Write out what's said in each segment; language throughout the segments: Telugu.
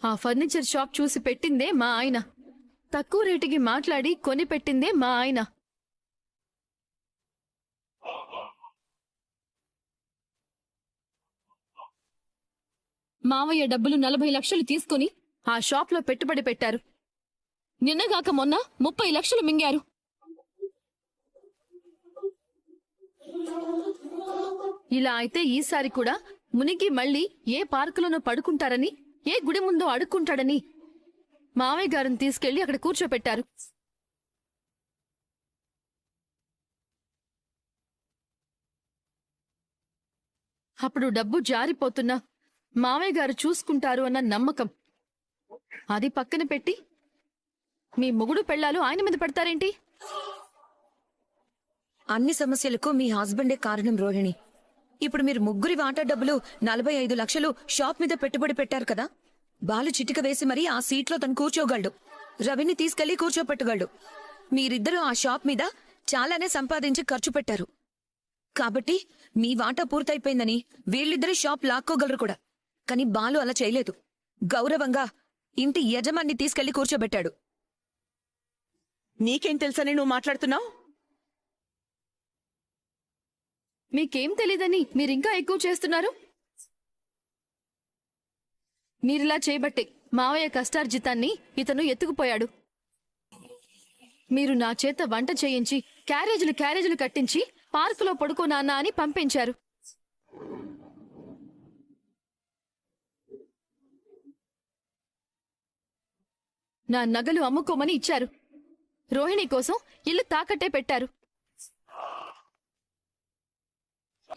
ఆ ఫర్నిచర్ షాప్ చూసి పెట్టిందే మా ఆయన. తక్కువ రేటుకి మాట్లాడి కొని పెట్టిందే మా ఆయన. మావయ్య డబ్బులు 40 లక్షలు తీసుకుని ఆ షాప్లో పెట్టుబడి పెట్టారు. నిన్నగాక మొన్న 30 లక్షలు మింగారు. ఇలా అయితే ఈసారి కూడా మునిగి మళ్ళీ ఏ పార్కులోనో పడుకుంటారని, ఏ గుడి ముందో అడుక్కుంటాడని మావయ్య గారిని తీసుకెళ్లి అక్కడ కూర్చోపెట్టారు. అప్పుడు డబ్బు జారిపోతున్నా మావయ్య గారు చూసుకుంటారు అన్న నమ్మకం. అది పక్కన పెట్టి మీ మొగుడు పెళ్ళాలు ఆయన మీద పడతారేంటి? అన్ని సమస్యలకు మీ హస్బెండే కారణం రోహిణి. ఇప్పుడు మీరు ముగ్గురి వాటా డబ్బులు 45 లక్షలు షాప్ మీద పెట్టుబడి పెట్టారు కదా. బాలు చిటిక వేసి మరీ ఆ సీట్లో తను కూర్చోగలడు. రవిని తీసుకెళ్లి కూర్చోపెట్టగలడు. మీరిద్దరూ ఆ షాప్ మీద చాలానే సంపాదించి ఖర్చు పెట్టారు కాబట్టి మీ వాటా పూర్తయిపోయిందని వీళ్ళిద్దరి షాప్ లాక్కోగలరు కూడా. కాని బాలు అలా చేయలేదు. గౌరవంగా ఇంటి యజమాన్ని తీసుకెళ్లి కూర్చోబెట్టాడు. నీకేం తెలుసని నువ్వు మాట్లాడుతున్నావు? మీకేం తెలీదని మీరింకా ఎక్కువ చేస్తున్నారు. మీరిలా చేయబట్టే మావయ్య కష్టార్జితాన్ని ఇతను ఎత్తుకుపోయాడు. మీరు నా చేత వంట చేయించి క్యారేజీలు కట్టించి పార్కులో పడుకో నాన్నా అని పంపించారు. నా నగలు అమ్ముకోమని ఇచ్చారు. రోహిణి కోసం ఇల్లు తాకట్టే పెట్టారు.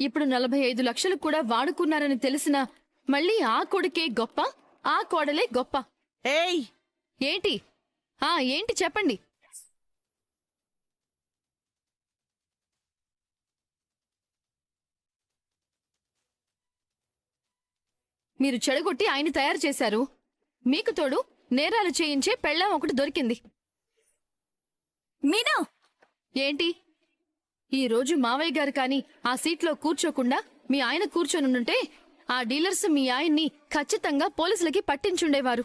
ఇప్పుడు 45 లక్షలు కూడా వాడుకున్నారని తెలిసినా మళ్ళీ ఆ కొడుకే గొప్ప, ఆ కోడలే గొప్ప. ఏయ్, ఏంటి? ఏంటి చెప్పండి. మీరు చెడగొట్టి ఆయన్ని తయారు చేశారు. మీకు తోడు నేరాలు చేయించే పెళ్ళాం ఒకటి దొరికింది. మీనా, ఏంటి? ఈ రోజు మావయ్య గారు కాని ఆ సీట్లో కూర్చోకుండా మీ ఆయన కూర్చొనుంటే ఆ డీలర్స్ మీ ఆయన్ని ఖచ్చితంగా పోలీసులకి పట్టించుండేవారు.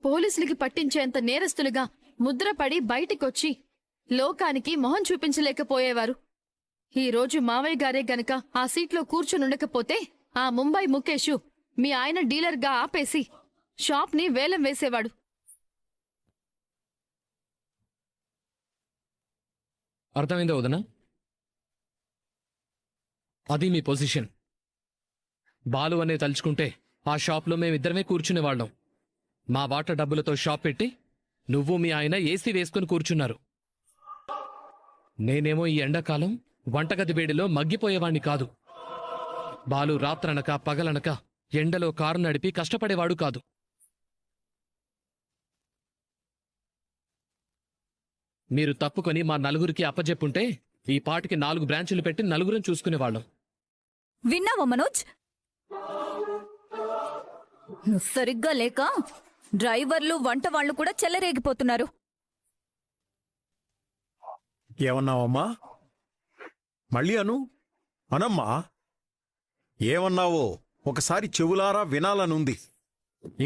పోలీసులకి పట్టించేంత నేరస్తులుగా ముద్రపడి బయటికొచ్చి లోకానికి మొహం చూపించలేకపోయేవారు. ఈ రోజు మావయ్య గారే గనక ఆ సీట్లో కూర్చొనుండకపోతే ఆ ముంబై ముఖేషు మీ ఆయన డీలర్గా ఆపేసి షాప్ని వేలం వేసేవాడు. అర్థమైందా వదనా? అది మీ పొజిషన్. బాలు అనే తలుచుకుంటే ఆ షాప్లో మేమిద్దరమే కూర్చునేవాళ్ళం. మా వాటా డబ్బులతో షాప్ పెట్టి నువ్వు మీ ఆయన ఏసీ వేసుకుని కూర్చున్నారు. నేనేమో ఈ ఎండాకాలం వంటగది వేడిలో మగ్గిపోయేవాణ్ణి కాదు. బాలు రాత్రనక పగలనక ఎండలో కారు నడిపి కష్టపడేవాడు కాదు. మీరు తప్పుకొని మా నలుగురికి అప్పజెప్పుంటే ఈ పాటికి 4 బ్రాంచులు పెట్టి నలుగురం చూసుకునేవాళ్ళం. విన్నావా మనోజ్? నువ్వు సరిగ్గా లేక డ్రైవర్లు వంట వాళ్ళు కూడా చెల్లరేగిపోతున్నారు. ఏమన్నావమ్మా? మళ్ళీ అనమ్మా. ఏమన్నావో ఒకసారి చెవులారా వినాలనుంది.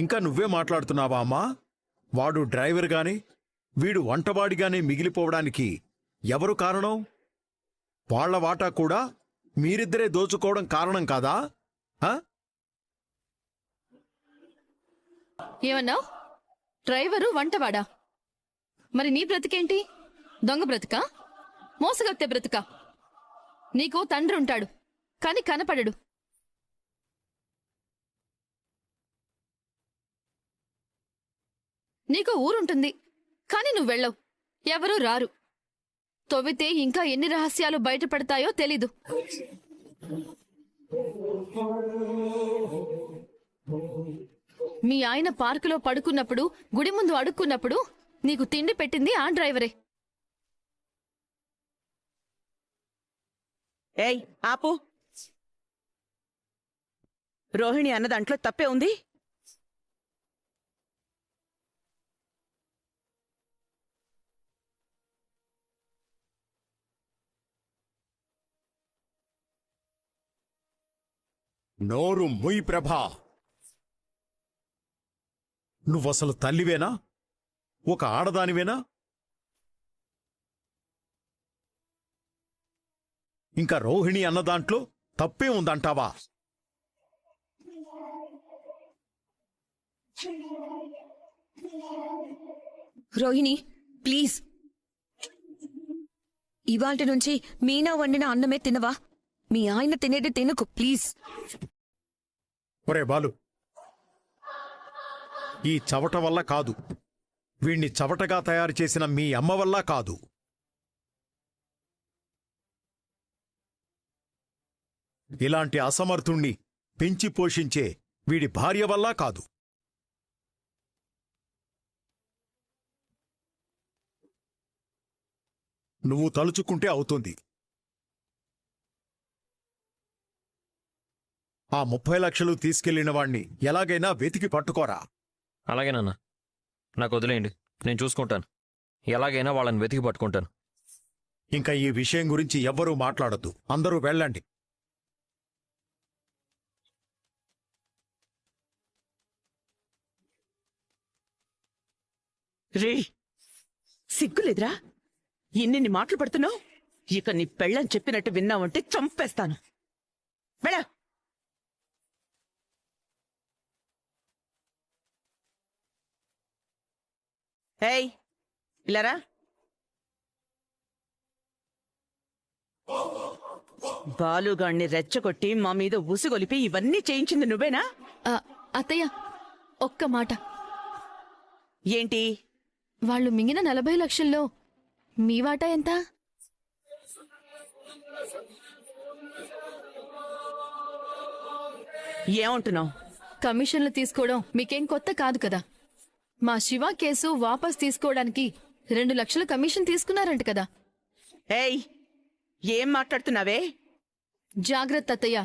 ఇంకా నువ్వే మాట్లాడుతున్నావా అమ్మా? వాడు డ్రైవర్ గాని వీడు వంటవాడిగానే మిగిలిపోవడానికి ఎవరు కారణం? వాళ్ల వాటా కూడా మీరిద్దరే దోచుకోవడం కారణం కాదా? ఏమన్నావు? డ్రైవరు వంటవాడా? మరి నీ బ్రతికేంటి? దొంగ బ్రతుకా? మోసగత్తె బ్రతుకా? నీకు తండ్రి ఉంటాడు కాని కనపడడు. నీకు ఊరుంటుంది కాని నువ్వు వెళ్ళవు. ఎవరూ రారు. తొవ్వితే ఇంకా ఎన్ని రహస్యాలు బయటపడతాయో తెలీదు. మీ ఆయన పార్కులో పడుకున్నప్పుడు, గుడి ముందు అడుక్కున్నప్పుడు నీకు తిండి పెట్టింది ఆ డ్రైవరే. ఏయ్ ఆపు. రోహిణి అన్న దాంట్లో తప్పే ఉంది. నోరు ముయ్ ప్రభా. నువ్వసలు తల్లివేనా? ఒక ఆడదానివేనా? ఇంకా రోహిణి అన్న దాంట్లో తప్పే ఉందంటావా? రోహిణి ప్లీజ్, ఇవాల్టి నుంచి మీనా వండిన అన్నమే తినవా? మీ ఆయన తినేది తినకు ప్లీజ్. ఒరే బాలు, ఈ చవట వల్ల కాదు, వీణ్ణి చవటగా తయారు చేసిన మీ అమ్మ వల్ల కాదు. ఇలాంటి అసమర్థుణ్ణి పెంచి పోషించే వీడి భార్య వల్ల కాదు. నువ్వు తలుచుకుంటే అవుతుంది. ఆ 30 లక్షలు తీసుకెళ్లిన వాణ్ణి ఎలాగైనా వెతికి పట్టుకోరా. అలాగే నాన్న, నాకు వదిలేయండి, నేను చూసుకుంటాను. ఎలాగైనా వాళ్ళని వెతికి పట్టుకుంటాను. ఇంకా ఈ విషయం గురించి ఎవ్వరూ మాట్లాడొద్దు. అందరూ వెళ్ళండి. రే, సిగ్గులేదురా? ఇన్నిన్ని మాటలు పడుతున్నావు. ఇక నీ పెళ్ళని చెప్పినట్టు విన్నావంటే చంపేస్తాను. వెళ్ళ. ఏయ్, ఇలారా. బాలుగాణ్ణి రెచ్చగొట్టి మా మీద ఉసుగొలిపి ఇవన్నీ చేయించింది నువ్వేనా? ఆ, అత్తయ్య ఒక్క మాట. ఏంటి? వాళ్ళు మింగిన 40 లక్షల్లో మీ వాటా ఎంత? ఏమంటున్నావు? కమిషన్లు తీసుకోవడం మీకేం కొత్త కాదు కదా. మా శివ కేసు వాపస్ తీసుకోవడానికి 2 లక్షల కమిషన్ తీసుకున్నారంట కదా. ఏయ్, ఏం మాట్లాడుతున్నావే? జాగ్రత్త అత్తయ్య.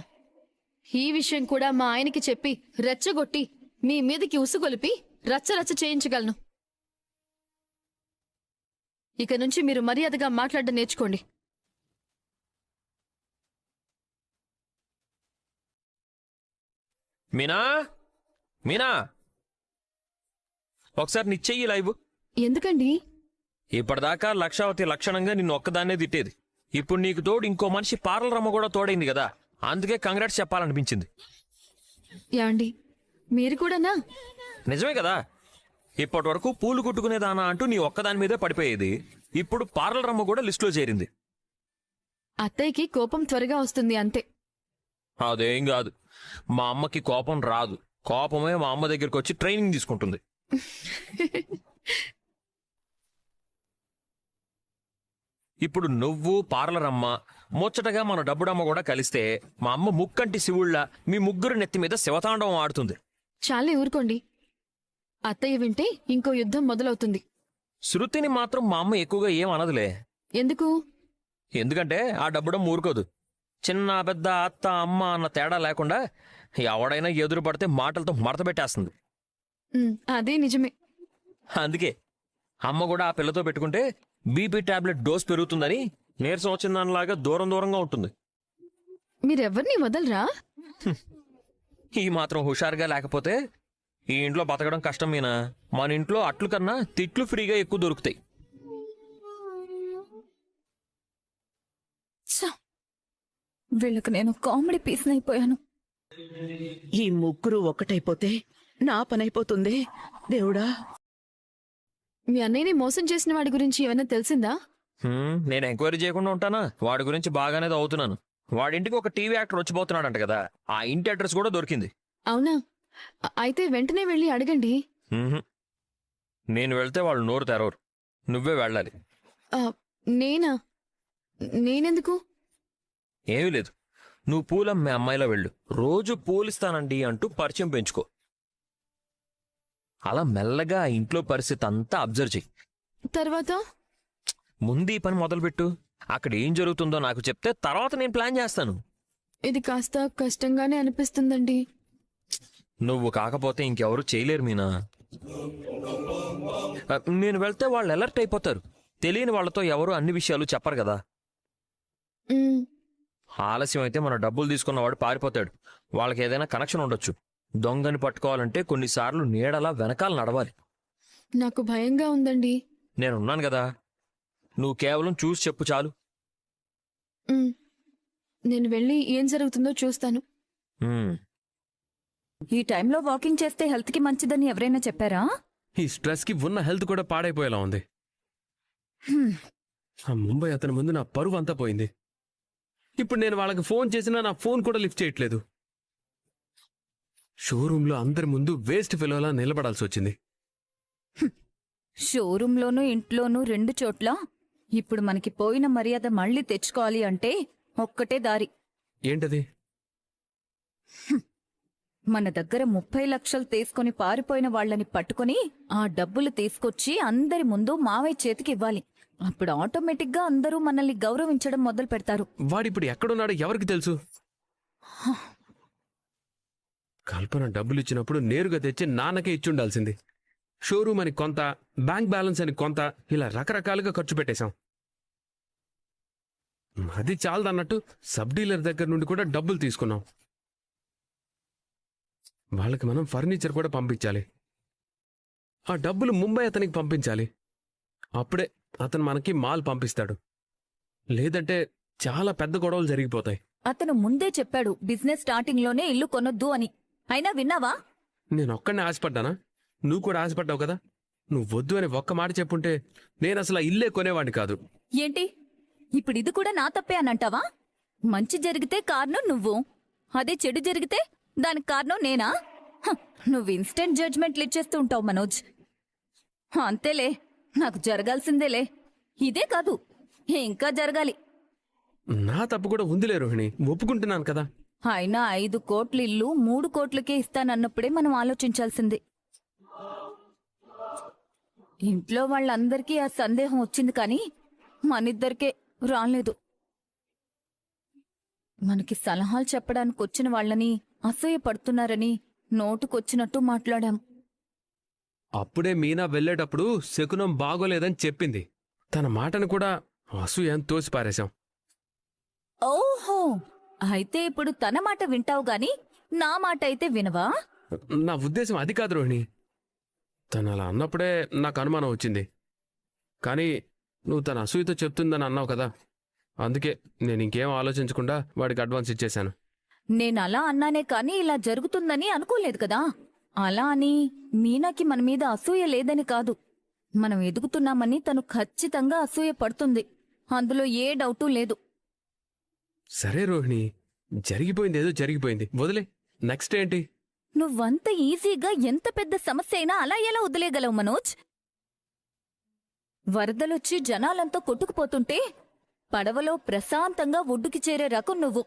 ఈ విషయం కూడా మా ఆయనకి చెప్పి రెచ్చగొట్టి మీ మీదకి ఉసుగొలిపి రచ్చరచ్చ చేయించగలను. ఇక నుంచి మీరు మర్యాదగా మాట్లాడడం నేర్చుకోండి. మీనా, మీనా, ఒకసారి నీ చెయ్యి లైవ్. ఎందుకండి? ఇప్పటిదాకా లక్షావతి లక్షణంగా నిన్ను ఒక్కదాన్నే తిట్టేది. ఇప్పుడు నీకు తోడు ఇంకో మనిషి పార్లర్ రమ్మ కూడా తోడైంది కదా, అందుకే కంగ్రాట్స్ చెప్పాలనిపించింది. యాండి మీరు కూడానా? నిజమే కదా. ఇప్పటి వరకు పూలు కుట్టుకునేదానా అంటూ నీ ఒక్కదాని మీదే పడిపోయేది. ఇప్పుడు పార్లర్ రమ్మ కూడా లిస్టులో చేరింది. అత్తయ్యకి కోపం త్వరగా వస్తుంది అంతే. అదేం కాదు, మా అమ్మకి కోపం రాదు. కోపమే మా అమ్మ దగ్గరికి వచ్చి ట్రైనింగ్ తీసుకుంటుంది. ఇప్పుడు నువ్వు పార్లర్ అమ్మ ముచ్చటగా మన డబ్బుడమ్మ కూడా కలిస్తే మా అమ్మ ముక్కంటి శివుళ్ళ మీ ముగ్గురు నెత్తి మీద శివతాండవం ఆడుతుంది. చాలే ఊరుకోండి. అత్తయ్య వింటే ఇంకో యుద్ధం మొదలవుతుంది. శృతిని మాత్రం మా అమ్మ ఎక్కువగా ఏం అనదులే. ఎందుకు? ఎందుకంటే ఆ డబ్బుడమ్మ ఊరుకోదు. చిన్న పెద్ద అత్త అమ్మ అన్న తేడా లేకుండా ఎవడైనా ఎదురు పడితే మాటలతో మడత పెట్టేస్తుంది. అదే నిజమే. అందుకే అమ్మ కూడా ఆ పిల్లతో పెట్టుకుంటే బీపీ టాబ్లెట్ డోస్ పెరుగుతుందని నీరసం వచ్చిన దానిలాగా దూరం దూరంగా ఉంటుంది. మీరెవరిని వదలరా? ఈ మాత్రం హుషారుగా లేకపోతే ఈ ఇంట్లో బతకడం కష్టం. మీనా, మన ఇంట్లో అట్లు కన్నా తిట్లు ఫ్రీగా ఎక్కువ దొరుకుతాయి. వీళ్ళకి నేను కామెడీ పీస్ అయిపోయాను. ఈ ముగ్గురు ఒక్కటైపోతే నా పనైపోతుంది. దేవుడా, మీ అన్నయ్యని మోసం చేసిన వాడి గురించి ఏమైనా తెలిసిందా? నేను ఎంక్వైరీ చేయకుండా ఉంటానా? వాడి గురించి బాగానే అవుతున్నాను. వాడింటికి ఒక టీవీ యాక్టర్ వచ్చిపోతున్నాడంట కదా, ఆ ఇంటి అడ్రస్ కూడా దొరికింది. అవునా? అయితే వెంటనే వెళ్ళి అడగండి. నేను వెళ్తే వాళ్ళు నోరు తెరవరు. నువ్వే వెళ్ళాలి. నేనా? నేనెందుకు? ఏమీ లేదు, నువ్వు పూలమ్మే అమ్మాయిలా వెళ్ళు. రోజు పూలిస్తానండి అంటూ పరిచయం పెంచుకో. అలా మెల్లగా ఆ ఇంట్లో పరిస్థితి అంతా అబ్జర్వ్ చెయ్యి. తర్వాత? ముందు ఈ పని మొదలుపెట్టు. అక్కడ ఏం జరుగుతుందో నాకు చెప్తే తర్వాత నేను ప్లాన్ చేస్తాను. ఇది కాస్త కష్టంగానే అనిపిస్తుందండి. నువ్వు కాకపోతే ఇంకెవరు చేయలేరు మీనా. నేను వెళ్తే వాళ్ళు అలర్ట్ అయిపోతారు. తెలియని వాళ్ళతో ఎవరు అన్ని విషయాలు చెప్పరు కదా. ఆలస్యం అయితే మన డబ్బులు తీసుకున్నవాడు పారిపోతాడు. వాళ్ళకి ఏదైనా కనెక్షన్ ఉండొచ్చు. దొంగని పట్టుకోవాలంటే కొన్నిసార్లు నీడలా వెనకాల నడవాలి. నాకు భయంగా ఉందండి. నేనున్నాను కదా, నువ్వు కేవలం చూసి చెప్పు చాలు. ఉమ్, నేను వెళ్ళి ఏం జరుగుతుందో చూస్తాను. ఉమ్, ఈ టైంలో వాకింగ్ చేస్తే హెల్త్ కి మంచిదని ఎవరైనా చెప్పారా? ఈ స్ట్రెస్ కి ఉన్న హెల్త్ కూడా పాడైపోయేలా ఉంది. ఆ ముంబై అతని ముందు నా పరువు అంతా పోయింది. ఇప్పుడు నేను వాళ్ళకి ఫోన్ చేసినా నా ఫోన్ కూడా లిఫ్ట్ చేయట్లేదు. షోరూంలో అందరి ముందు వేస్ట్ ఫెలోలా నిలబడాల్సి వచ్చింది. షోరూంలోనూ ఇంట్లోనూ 2 చోట్ల ఇప్పుడు మనకి పోయిన మర్యాద మళ్ళీ తెచ్చుకోవాలి అంటే ఒక్కటే దారి. ఏంటది? మన దగ్గర 30 లక్షలు తీసుకొని పారిపోయిన వాళ్ళని పట్టుకొని ఆ డబ్బులు తీసుకొచ్చి అందరి ముందు మావయ్య చేతికి ఇవ్వాలి. అప్పుడు ఆటోమేటిక్గా అందరూ మనల్ని గౌరవించడం మొదలు పెడతారు. వాడిప్పుడు ఎక్కడున్నాడో ఎవరికి తెలుసు? కల్పన డబ్బులు ఇచ్చినప్పుడు నేరుగా తెచ్చి నాన్నకే ఇచ్చుండాల్సింది. షోరూమ్ అని కొంత, బ్యాంక్ బ్యాలెన్స్ అని కొంత, ఇలా రకరకాలుగా ఖర్చు పెట్టేశాం. అది చాలదన్నట్టు సబ్ డీలర్ దగ్గర నుండి కూడా డబ్బులు తీసుకున్నాం. వాళ్ళకి మనం ఫర్నిచర్ కూడా పంపించాలి. ఆ డబ్బులు ముంబై అతనికి పంపించాలి. అప్పుడే అతను మనకి మాల్ పంపిస్తాడు. లేదంటే చాలా పెద్ద గొడవలు జరిగిపోతాయి. అతను ముందే చెప్పాడు బిజినెస్ స్టార్టింగ్ లోనే ఇల్లు కొనొద్దు అని. అయినా విన్నావా? నేనొక్కడినే ఆశపడ్డానా? నువ్వు కూడా ఆశపడ్డావు కదా. నువ్వు వద్దు అని ఒక్క మాట చెప్పుంటే నేను అసలు ఆ ఇల్లే కొనేవాడిని కాదు. ఏంటి ఇప్పుడు ఇది కూడా నా తప్పే అనంటావా? మంచి జరిగితే కారణం నువ్వు, అదే చెడు జరిగితే దానికి కారణం నేనా? హ, నువ్వు ఇన్స్టెంట్ జడ్జ్మెంట్లు ఇచ్చేస్తూ ఉంటావు మనోజ్. అంతేలే, నాకు జరగాల్సిందేలే. ఇదే కాదు, ఇంకా జరగాలి. నా తప్పు కూడా ఉందిలే రోహిణి, ఒప్పుకుంటున్నాను కదా. అయినా 5 కోట్ల ఇల్లు 3 కోట్లకే ఇస్తానన్నప్పుడే మనం ఆలోచించాల్సింది. ఇంట్లో వాళ్ళందరికీ ఆ సందేహం వచ్చింది కానీ మనిద్దరికే రాలేదు. మనకి సలహాలు చెప్పడానికి వచ్చిన వాళ్ళని అసూయ పడుతున్నారని నోటుకొచ్చినట్టు మాట్లాడాం. అప్పుడే మీనా వెళ్ళేటప్పుడు శకునం బాగోలేదని చెప్పింది. తన మాటను కూడా అసూయని తోసిపారేశాం. ఓహో, అయితే ఇప్పుడు తన మాట వింటావు గాని నా మాట అయితే వినవా? నా ఉద్దేశం అది కాదు రోహిణి. తను అలా అన్నప్పుడే నాకు అనుమానం వచ్చింది. కానీ నువ్వు తన అసూయతో చెప్తుందని అన్నావు కదా, అందుకే నేను ఇంకేం ఆలోచించకుండా వాడికి అడ్వాన్స్ ఇచ్చేశాను. నేనలా అన్నానే కాని ఇలా జరుగుతుందని అనుకోలేదు కదా. అలా అని మీనాకి మన మీద అసూయ లేదని కాదు. మనం ఎదుగుతున్నామని తను ఖచ్చితంగా అసూయ పడుతుంది. అందులో ఏ డౌటు లేదు. సరే రోహిణి, జరిగిపోయింది ఏదో జరిగిపోయింది, వదిలే. నెక్స్ట్ ఏంటి? నువ్వంత ఈజీగా ఎంత పెద్ద సమస్య అయినా అలా ఎలా వదిలేయగలవు మనోజ్? వరదలొచ్చి జనాలంతా కొట్టుకుపోతుంటే పడవలో ప్రశాంతంగా ఒడ్డుకి చేరే రకం నువ్వు.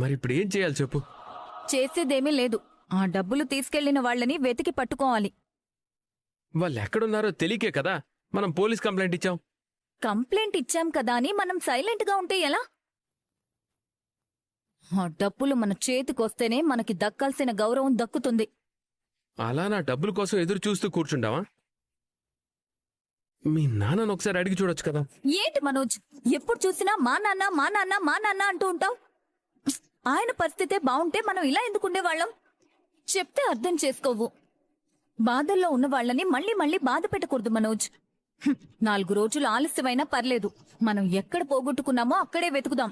మరిప్పుడు ఏం చేయాలి చెప్పు? చేసేదేమీ లేదు. ఆ డబ్బులు తీసుకెళ్లిన వాళ్ళని వెతికి పట్టుకోవాలి. వాళ్ళు ఎక్కడున్నారో తెలియకే కదా మనం పోలీస్ కంప్లైంట్ ఇచ్చాం. కంప్లైంట్ ఇచ్చాం కదా అని మనం సైలెంట్గా ఉంటే ఎలా? ఆ డబ్బులు మన చేతికొస్తేనే మనకి దక్కాల్సిన గౌరవం దక్కుతుంది. అలా నా డబ్బుల కోసం ఎదురు చూస్తూ కూర్చుంటావా? మీ నాన్నను ఒకసారి అడిగి చూడొచ్చు కదా. ఏంటి మనోజ్, ఎప్పుడు చూసినా మా నాన్న మా నాన్న మా నాన్న అంటూ ఉంటావు? ఆయన పరిస్థితే బావుంటే మనం ఇలా ఎందుకుండేవాళ్ళం? చెప్తే అర్థం చేసుకోవు. బాధల్లో ఉన్న వాళ్ళని మళ్ళీ మళ్ళీ బాధ పెట్టకూడదు మనోజ్. 4 రోజులు ఆలస్యమైనా పర్లేదు. మనం ఎక్కడ పోగొట్టుకున్నామో అక్కడే వెతుకుదాం.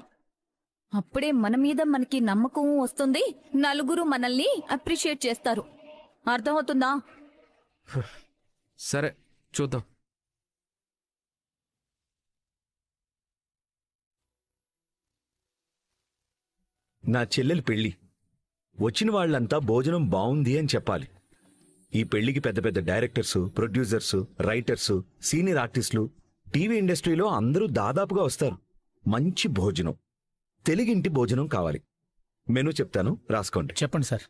అప్పుడే మన మీద మనకి నమ్మకం వస్తుంది. నలుగురు మనల్ని అప్రిషియేట్ చేస్తారు. అర్థమవుతుందా? సరే, చూద్దాం. నా చెల్లెలి పెళ్లి. వచ్చిన వాళ్ళంతా భోజనం బావుంది అని చెప్పాలి. ఈ పెళ్లికి పెద్ద పెద్ద డైరెక్టర్సు, ప్రొడ్యూసర్సు, రైటర్సు, సీనియర్ ఆర్టిస్టులు, టీవీ ఇండస్ట్రీలో అందరూ దాదాపుగా వస్తారు. మంచి భోజనం, తెలుగింటి భోజనం కావాలి. మెనూ చెప్తాను, రాసుకోండి. చెప్పండి సార్.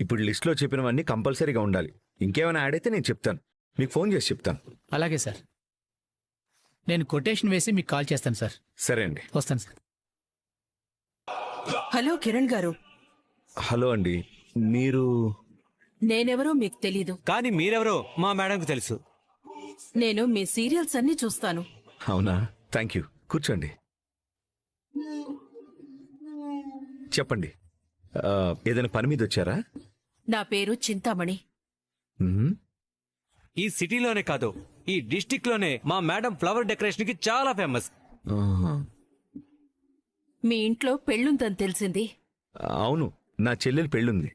ఇప్పుడు లిస్టులో చెప్పినవన్నీ కంపల్సరీగా ఉండాలి. ఇంకేమైనా యాడ్ అయితే నేను చెప్తాను, మీకు ఫోన్ చేసి చెప్తాను. అలాగే సార్. నేను కొటేషన్ వేసి మీకు కాల్ చేస్తాను సార్. సరే అండి, వస్తాను సార్. హలో కిరణ్ గారు. హలో అండి. మీరు? నేనెవరో మీకు తెలీదు, కానీ మీరెవరో మా మేడంకు తెలుసు. నేను మీ సీరియల్స్ అన్ని చూస్తాను. అవునా, థ్యాంక్ యూ. కూర్చోండి. చెప్పండి. ఏదైనా పని మీద వచ్చారా? నా పేరు చింతామణి. మ్మ్. ఈ సిటీలోనే కాదు, ఈ డిస్టిక్ లోనే మా మేడం ఫ్లవర్ డెకరేషన్ కి చాలా ఫేమస్. ఆహా. మీ ఇంట్లో పెళ్ళుందని తెలిసింది. అవును, నా చెల్లెలు పెళ్ళుంది.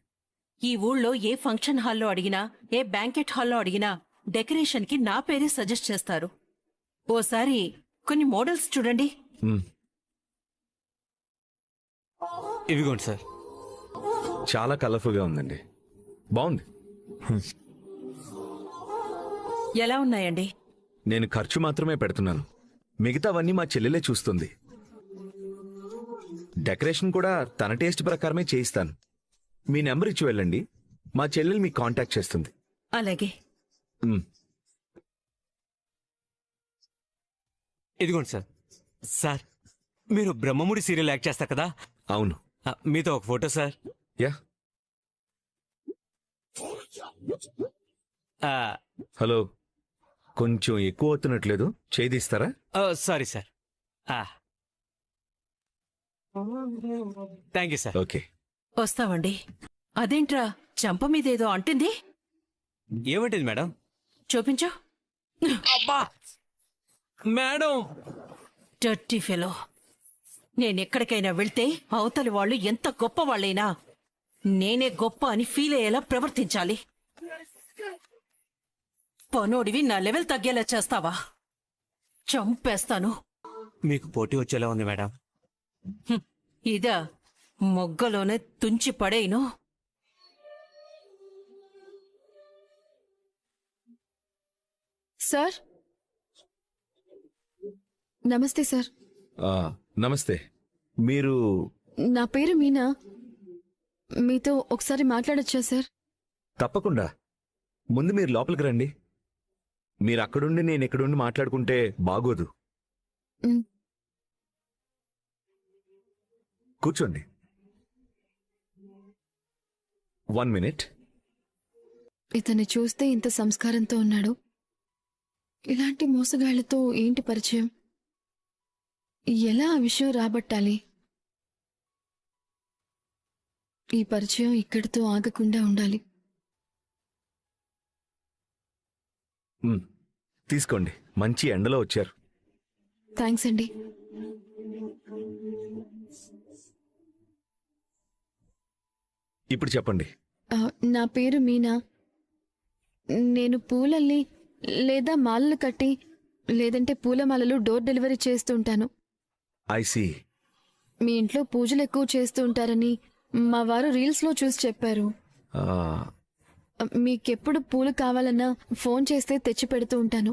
ఈ ఊళ్ళో ఏ ఫంక్షన్ హాల్లో అడిగినా, ఏ బ్యాంకెట్ హాల్లో అడిగినా డెకరేషన్ కి నా పేరే సజెస్ట్ చేస్తారు. ఓసారి కొన్ని మోడల్స్ చూడండి. మ్మ్. ఇవిగోండి సార్. చాలా కలర్ఫుల్ గా ఉందండి. బాగుంది. ఎలా ఉన్నాయండి? నేను ఖర్చు మాత్రమే పెడుతున్నాను, మిగతావన్నీ మా చెల్లెలే చూస్తుంది. డెకరేషన్ కూడా తన టేస్ట్ ప్రకారమే చేయిస్తాను. మీ నెంబర్ ఇచ్చి వెళ్ళండి, మా చెల్లెలు మీకు కాంటాక్ట్ చేస్తుంది. అలాగే. మ్మ్. ఇదిగోండి సార్. సార్, మీరు బ్రహ్మముడి సీరియల్ యాక్ట్ చేస్తారు కదా? అవును. మీతో ఒక ఫోటో సార్. యా. ఆ, హలో, కొంచెం ఎక్కువ అవుతున్నట్లేదు, చేదిస్తారా? Sorry sir. Thank you sir. Okay. వస్తామండి. అదేంట్రా చంప మీదేదో అంటుంది? ఏమంటుంది మేడం? చూపించు. అబ్బా మేడం! Dirty fellow. నేనెక్కడికైనా వెళ్తే అవతలి వాళ్ళు ఎంత గొప్ప వాళ్ళైనా నేనే గొప్ప అని ఫీల్ అయ్యేలా ప్రవర్తించాలి. పనోడివి నా లెవెల్ తగ్గేలా చేస్తావా? చంపేస్తాను. మీకు పోటీ వచ్చేలా ఉంది మేడం. ఇదా మొగ్గలోనే తుంచి పడేయను. సార్, నమస్తే సార్. నమస్తే. మీరు? నా పేరు మీనా. మీతో ఒకసారి మాట్లాడొచ్చా సార్? తప్పకుండా. ముందు మీరు లోపలికి రండి. మీరు అక్కడుండి నేను ఇక్కడుండి మాట్లాడుకుంటే బాగోదు. మ్. కూర్చోండి. 1 మినిట్. ఇతన్ని చూస్తే ఇంత సంస్కారంతో ఉన్నాడు. ఇలాంటి మోసగాళ్లతో ఏంటి పరిచయం? ఎలా ఆ విషయం రాబట్టాలి? ఈ పరిచయం ఇక్కడితో ఆగకుండా ఉండాలి. తీసుకోండి, మంచి ఎండలో వచ్చారు. థ్యాంక్స్ అండి. ఇప్పుడు చెప్పండి. నా పేరు మీనా. నేను పూలల్ని లేదా మాలలు కట్టి లేదంటే పూలమాలలు డోర్ డెలివరీ చేస్తుంటాను. I see. మీ ఇంట్లో పూజలు ఎక్కువ చేస్తూ ఉంటారని మా వారు రీల్స్లో చూసి చెప్పారు. మీకెప్పుడు పూలు కావాలన్నా ఫోన్ చేస్తే తెచ్చి పెడుతూ ఉంటాను.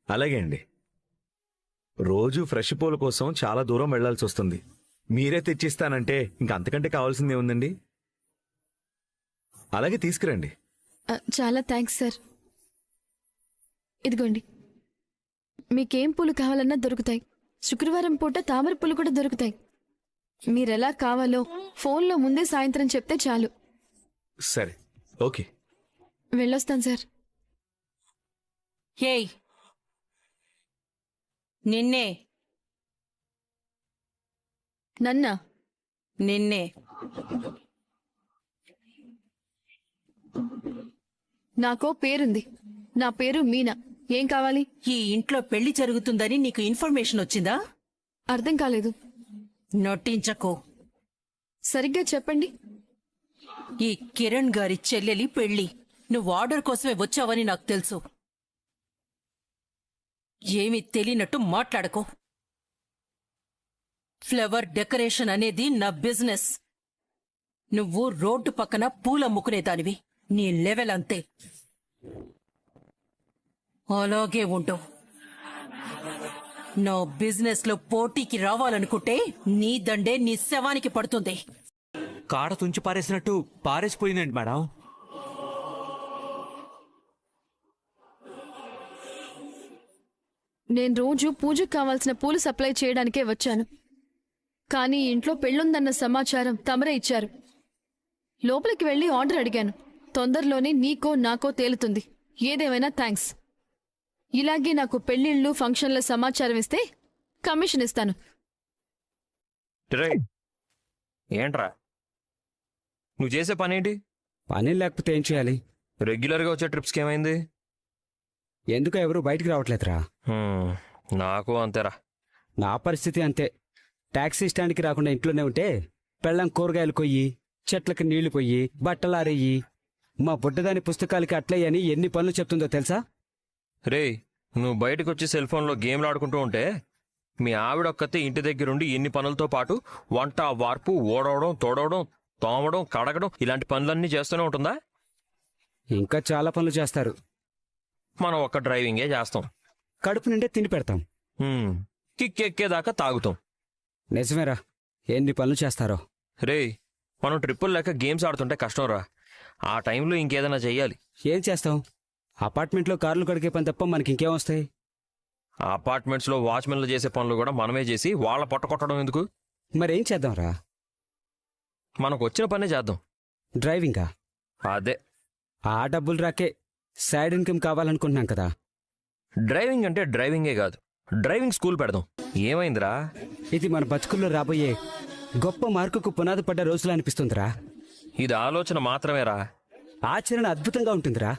అలాగే అండి. రోజు ఫ్రెష్ పూల కోసం చాలా దూరం వెళ్లాల్సి వస్తుంది. మీరే తెచ్చిస్తానంటే ఇంక అంతకంటే కావాల్సిందే ఉందండి. అలాగే తీసుకురండి. చాలా థ్యాంక్స్ సార్. ఇదిగోండి, మీకేం పూలు కావాలన్నా దొరుకుతాయి. శుక్రవారం పూట తామర పూలు కూడా దొరుకుతాయి. మీరెలా కావాలో ఫోన్లో ముందే సాయంత్రం చెప్తే చాలు. సరే, ఓకే. వెళ్ళొస్తాను సార్. హేయ్, నిన్నే. నన్నా? నిన్నే. నాకో పేరుంది. నా పేరు మీనా. ఏం కావాలి? ఈ ఇంట్లో పెళ్లి జరుగుతుందని నీకు ఇన్ఫర్మేషన్ వచ్చిందా? అర్థం కాలేదు. నటించకు. సరిగ్గా చెప్పండి. ఈ కిరణ్ గారి చెల్లెలి పెళ్లి. నువ్వు ఆర్డర్ కోసమే వచ్చావని నాకు తెలుసు. ఏమీ తెలియనట్టు మాట్లాడకు. ఫ్లవర్ డెకరేషన్ అనేది నా బిజినెస్. నువ్వు రోడ్డు పక్కన పూల అమ్ముకునేదానివి. నీ లెవెల్ అంతే. అలాగే ఉండు. నా బిజినెస్ లో పోటీకి రావాలనుకుంటే నీ దండే నీ శవానికి పడుతుంది. కాడ తుంచి పారేసినట్టు పారేసిపోయిందండి మేడం. నేను రోజు పూజకు కావాల్సిన పూలు సప్లై చేయడానికే వచ్చాను. కానీ ఇంట్లో పెళ్ళుందన్న సమాచారం తమరే ఇచ్చారు. లోపలికి వెళ్ళి ఆర్డర్ అడిగాను. తొందరలోనే నీకో నాకో తేలుతుంది. ఏదేమైనా థ్యాంక్స్. ఇలాగే నాకు పెళ్లిళ్ళు ఫంక్షన్ల సమాచారం ఇస్తే కమిషన్ ఇస్తాను. ఏంట్రా నువ్వు చేసే పనేంటి? పని లేకపోతే ఏం చేయాలి? రెగ్యులర్గా వచ్చే ట్రిప్స్కి ఏమైంది? ఎందుకో ఎవరు బయటికి రావట్లేదురా. నాకు అంతేరా. నా పరిస్థితి అంతే. టాక్సీ స్టాండ్కి రాకుండా ఇంట్లోనే ఉంటే పెళ్ళం కూరగాయలు కొయ్యి, చెట్లకి నీళ్లు పొయ్యి, బట్టలారెయ్యి, మా బుడ్డదాని పుస్తకాలకి అట్లయ్యని ఎన్ని పనులు చెప్తుందో తెలుసా? రేయ్, నువ్వు బయటకు వచ్చి సెల్ ఫోన్లో గేమ్లు ఆడుకుంటూ ఉంటే మీ ఆవిడొక్కతే ఇంటి దగ్గరుండి ఎన్ని పనులతో పాటు వంట, వార్పు, ఓడవడం, తోడవడం, తోమడం, కడగడం ఇలాంటి పనులన్నీ చేస్తూనే ఉంటుందా? ఇంకా చాలా పనులు చేస్తారు. మనం ఒక్క డ్రైవింగే చేస్తాం. కడుపు నిండే తిండి పెడతాం. కిక్కెక్కేదాకా తాగుతాం. నిజమేరా, ఎన్ని పనులు చేస్తారో. రేయ్, మనం ట్రిప్పులు లేక గేమ్స్ ఆడుతుంటే కష్టంరా. ఆ టైంలో ఇంకేదైనా చెయ్యాలి. ఏం చేస్తాం? అపార్ట్మెంట్లో కార్లు కడిగే పని తప్ప మనకి ఇంకేం వస్తాయి? అపార్ట్మెంట్స్లో వాచ్మెన్లు చేసే పనులు కూడా మనమే చేసి వాళ్ళ పొట్ట కొట్టడం ఎందుకు? మరేం చేద్దాంరా? మనకు వచ్చిన పనే చేద్దాం. డ్రైవింగా? అదే. ఆ డబ్బులు రాకే సైడ్ ఇన్కమ్ కావాలనుకుంటున్నాం కదా. డ్రైవింగ్ అంటే డ్రైవింగే కాదు, డ్రైవింగ్ స్కూల్ పెడదాం. ఏమైందిరా? ఇది మన బతుకుల్లో రాబోయే గొప్ప మార్కుకు పునాది పడ్డ రోజులు అనిపిస్తుందిరా. ఇది ఆలోచన మాత్రమేరా, ఆచరణ అద్భుతంగా ఉంటుందిరా.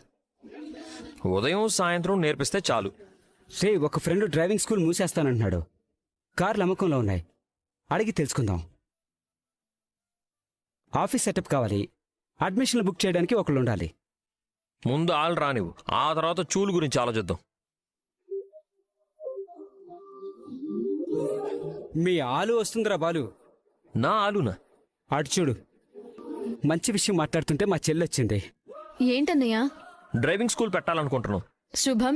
ఉదయం సాయంత్రం నేర్పిస్తే చాలు. రే, ఒక ఫ్రెండ్ డ్రైవింగ్ స్కూల్ మూసేస్తానంటున్నాడు. కార్లు అమ్మకంలో ఉన్నాయి, అడిగి తెలుసుకుందాం. ఆఫీస్ సెటప్ కావాలి, అడ్మిషన్లు బుక్ చేయడానికి ఒకళ్ళు ఉండాలి. ముందు ఆలు రానివ్వు, ఆ తర్వాత చూలు గురించి ఆలోచిద్దాం. మీ ఆలు వస్తుందిరా బాలు. నా ఆలునా? అటు చూడు, మంచి విషయం మాట్లాడుతుంటే మా చెల్లొచ్చింది. ఏంటన్నయ్యా? Driving school పెట్టాలనుకుంటున్నాం. శుభం.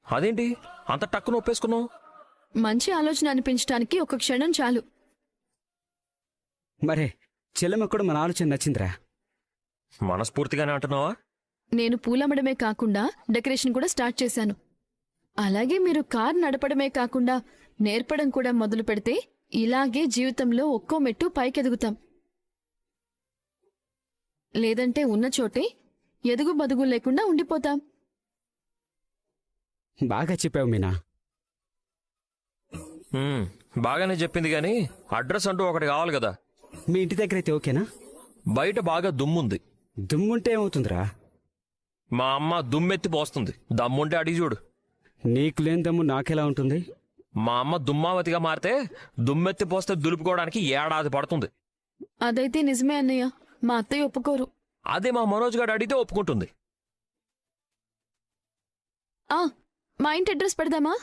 అదేంటి అంత టక్కున ఒప్పేసుకున్నావు? మంచి ఆలోచన అనిపించడానికి ఒక క్షణం చాలు. మరే చెల్లెమ్మ కూడా మన ఆలోచన నచ్చిందిరా. మనస్ఫూర్తిగానే అంటున్నావా? నేను పూలమ్మడమే కాకుండా డెకరేషన్ కూడా స్టార్ట్ చేశాను. అలాగే మీరు కార్ నడపడమే కాకుండా నేర్పడం కూడా మొదలు పెడితే ఇలాగే జీవితంలో ఒక్కో మెట్టు పైకెదుగుతాం. లేదంటే ఉన్న చోటే ఎదుగు బదుగు లేకుండా ఉండిపోతాం. బాగా చెప్పావు మీనా. బాగానే చెప్పింది గాని అడ్రస్ అంటూ ఒకటి కావాలి కదా. మీ ఇంటి దగ్గర అయితే ఓకేనా? బయట బాగా దుమ్ముంది. దుమ్ముంటే ఏమవుతుందిరా? మా అమ్మ దుమ్మెత్తి పోస్తుంది. దమ్ముంటే అడిగి చూడు. నీకు లేని దమ్ము నాకెలా ఉంటుంది? మా అమ్మ దుమ్మావతిగా మారితే దుమ్మెత్తి పోస్తే దులుపుకోవడానికి ఏడాది పడుతుంది. అదైతే నిజమే అన్నయ్య, మా అత్తయ్య ఒప్పుకోరు. అదే మా మనోజ్ గారు అడిగితే ఒప్పుకుంటుంది. మా ఇంటి అడ్రస్ పెడదామా?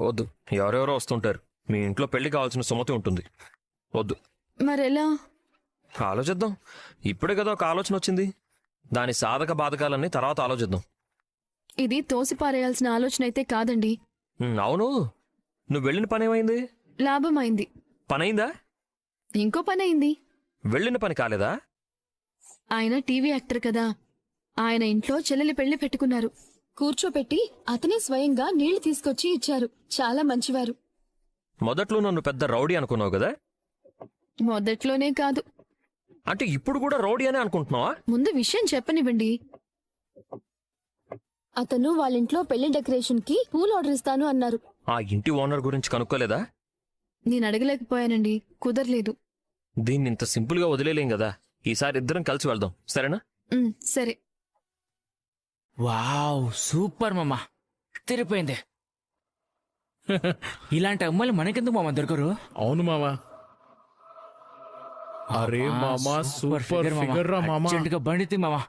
వద్దు, ఎవరెవరో వస్తుంటారు. మీ ఇంట్లో పెళ్లి కావాల్సిన సుమతి ఉంటుంది. వద్దు. మరెలా? ఆలోచిద్దాం. ఇప్పుడే కదా ఒక ఆలోచన వచ్చింది. దాని సాధక బాధకాలన్నీ తర్వాత ఆలోచిద్దాం. ఇది తోసిపారేయాల్సిన ఆలోచన అయితే కాదండి. అవును, నువ్వు వెళ్ళిన పని ఏమైంది? లాభమైంది. పనైందా? ఇంకో పని అయింది. వెళ్ళిన పని కాలేదా? ఆయన టీవీ యాక్టర్ కదా, ఆయన ఇంట్లో చెల్లెలి పెళ్లి పెట్టుకున్నారు. కూర్చోపెట్టి అతనే స్వయంగా నీళ్లు తీసుకొచ్చి ఇచ్చారు. చాలా మంచివారు. మొదట్లో నన్ను పెద్ద రౌడీ అనుకున్నావు కదా? మొదట్లోనే కాదు. అంటే ఇప్పుడు కూడా రౌడీ అనే అనుకుంటున్నావా? ముందు విషయం చెప్పనివ్వండి. అతను వాళ్ళింట్లో పెళ్లి డెకరేషన్ కి పూలు ఆర్డర్ ఇస్తాను అన్నారు. ఆ ఇంటి ఓనర్ గురించి కనుక్కోలేదా? నేను అడగలేకపోయానండి, కుదరలేదు. దీన్ని ఇంత సింపుల్ గా వదిలేలేం కదా. ఈసారి ఇద్దరం కలిసి వెళ్దాం, సరేనా? సరే. వావ్, సూపర్ మామా, తిరిపోయింది. ఇలాంటి అమ్మాయిలు మనకెందుకు మామ దొరకరు? అవును మామా. అరే మామా, సూపర్ ఫిగర్ రా మామా. అర్జెంటుగా బండితి మామా.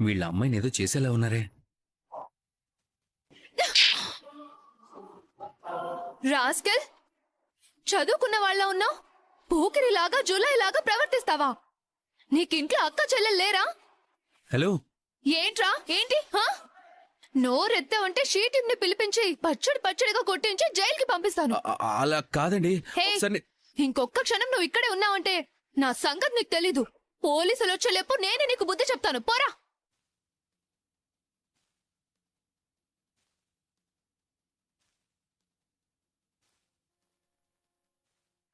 వీళ్ళ అమ్మాయిని ఏదో చేసేలా ఉన్నారే. రాస్కెల్, చదువుకున్న వాళ్ళ ఉన్నావు, పూకిరిలాగా జూలైలాగా ప్రవర్తిస్తావా? నీకింట్లో అక్క చెల్లెలు లేరా? హలో, ఏంట్రా? ఏంటి? నోరెత్తావంటే షీటింగ్ ని పిలిపించి పచ్చడిగా కొట్టించి జైలుకి పంపిస్తాను. అలా కాదండి. హే, ఇంకొక్క క్షణం నువ్వు ఇక్కడే ఉన్నావంటే నా సంగతి నీకు తెలీదు. పోలీసులు వచ్చేలేపు నేనే నీకు బుద్ధి చెప్తాను. పోరా.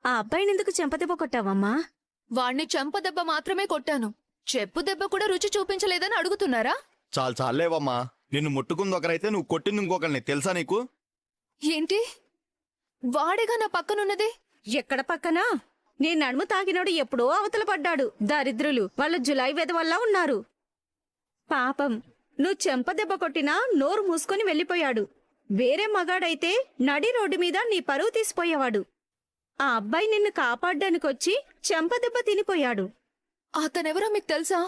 ఆ అబ్బాయిని ఎందుకు చెంపదెబ్బ కొట్టావమ్మా? వాణ్ణి చెంపదెబ్బ మాత్రమే కొట్టాను, చెప్పు దెబ్బ కూడా రుచి చూపించలేదని అడుగుతున్నారా? చాలేవమ్మా. నిన్ను ముట్టుకుంది ఒకరైతే నువ్వు కొట్టింది ఇంకొకరిని, తెలుసా నీకు? ఏంటి? వాడేగా నా పక్కనున్నది. ఎక్కడ పక్కనా? నీ నడుము తాకినోడు ఎప్పుడో అవతల పడ్డాడు. దరిద్రులు వాళ్ళ జులై వెధ ఉన్నారు. పాపం నువ్వు చెంప దెబ్బ కొట్టినా నోరు మూసుకొని వెళ్ళిపోయాడు. వేరే మగాడైతే నడి రోడ్డు మీద నీ పరువు తీసిపోయేవాడు. ఆ అబ్బాయి నిన్ను కాపాడ్డానికొచ్చి చెంప దెబ్బ తినిపోయాడు. అతనెవరో మీకు తెలుసా?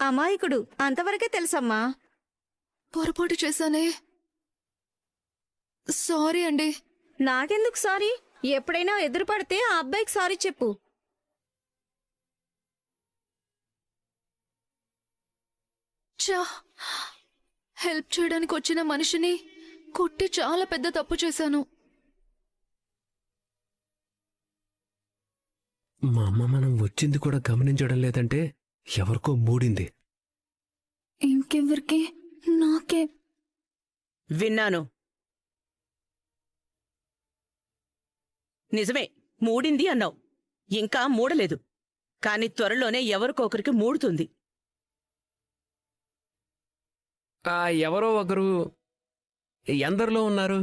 అమాయకుడు, అంతవరకే తెలుసమ్మా. పొరపాటు చేశానే, సారీ అండి. నాకెందుకు సారీ? ఎప్పుడైనా ఎదురుపడితే ఆ అబ్బాయికి సారీ చెప్పు. చా, హెల్ప్ చేయడానికి వచ్చిన మనిషిని కొట్టి చాలా పెద్ద తప్పు చేశాను. మా అమ్మ మనం వచ్చింది కూడా గమనించడం లేదంటే ఎవరికో మూడింది. ఇంకెవరికి? నాకే. విన్నాను. నిజమే, మూడింది అన్నావు. ఇంకా మూడలేదు, కాని త్వరలోనే ఎవరికొకరికి మూడుతుంది. ఎవరో ఒకరు ఎందరిలో ఉన్నారు?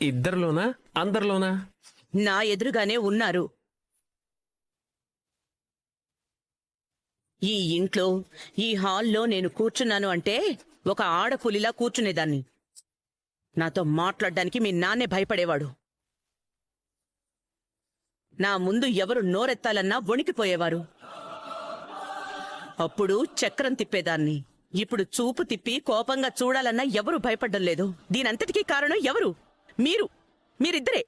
ఇద్దరిలోనా, అందరిలోనా? నా ఎదురుగానే ఉన్నారు. ఈ ఇంట్లో, ఈ హాల్లో నేను కూర్చున్నాను అంటే ఒక ఆడపులిలా కూర్చునేదాన్ని. నాతో మాట్లాడ్డానికి మీ నాన్నే భయపడేవాడు. నా ముందు ఎవరు నోరెత్తాలన్నా వణికిపోయేవారు. అప్పుడు చక్రం తిప్పేదాన్ని. ఇప్పుడు చూపు తిప్పి కోపంగా చూడాలన్నా ఎవరు భయపడ్డం లేదు. దీనంతటికీ కారణం ఎవరు? మీరిద్దరే.